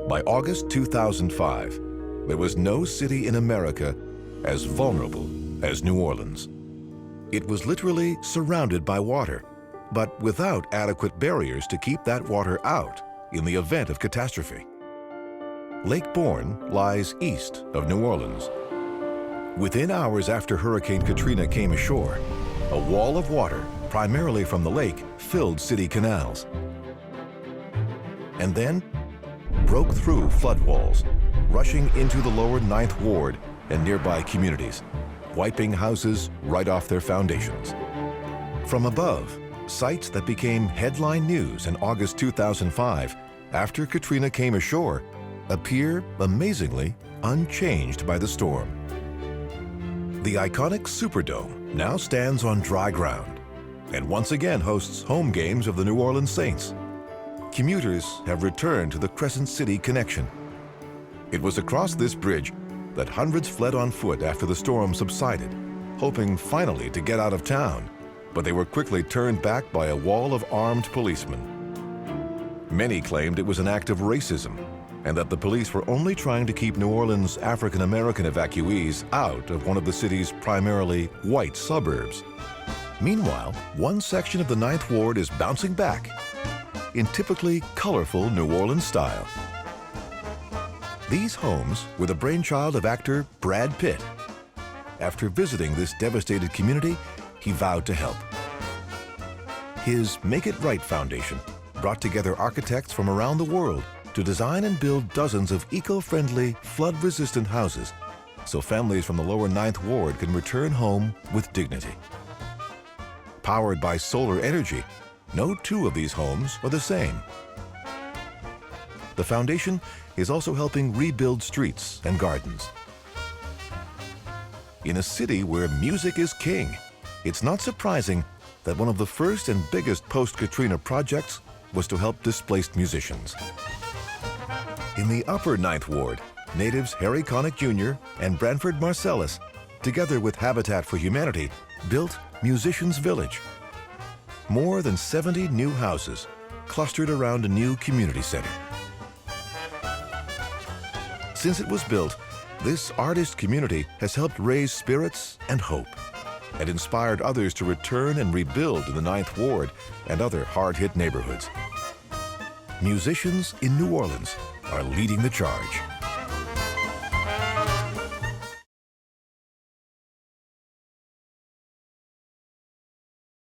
By August 2005, there was no city in America as vulnerable as New Orleans. It was literally surrounded by water, but without adequate barriers to keep that water out in the event of catastrophe. Lake Borgne lies east of New Orleans. Within hours after Hurricane Katrina came ashore, a wall of water, primarily from the lake, filled city canals. And then broke through flood walls, rushing into the lower Ninth Ward and nearby communities, wiping houses right off their foundations. From above, sites that became headline news in August 2005, after Katrina came ashore, appear amazingly unchanged by the storm. The iconic Superdome now stands on dry ground and once again hosts home games of the New Orleans Saints. Commuters have returned to the Crescent City connection. It was across this bridge that hundreds fled on foot after the storm subsided, hoping finally to get out of town, but they were quickly turned back by a wall of armed policemen. Many claimed it was an act of racism and that the police were only trying to keep New Orleans' African-American evacuees out of one of the city's primarily white suburbs. Meanwhile, one section of the Ninth Ward is bouncing back in typically colorful New Orleans style. These homes were the brainchild of actor Brad Pitt. After visiting this devastated community, he vowed to help. His Make It Right Foundation brought together architects from around the world to design and build dozens of eco-friendly, flood-resistant houses so families from the lower Ninth Ward can return home with dignity. Powered by solar energy, no two of these homes are the same. The foundation is also helping rebuild streets and gardens. In a city where music is king, it's not surprising that one of the first and biggest post-Katrina projects was to help displaced musicians. In the upper Ninth Ward, natives Harry Connick Jr. and Branford Marcellus, together with Habitat for Humanity, built Musicians Village. More than 70 new houses clustered around a new community center. Since it was built, this artist community has helped raise spirits and hope and inspired others to return and rebuild in the Ninth Ward and other hard-hit neighborhoods. Musicians in New Orleans are leading the charge.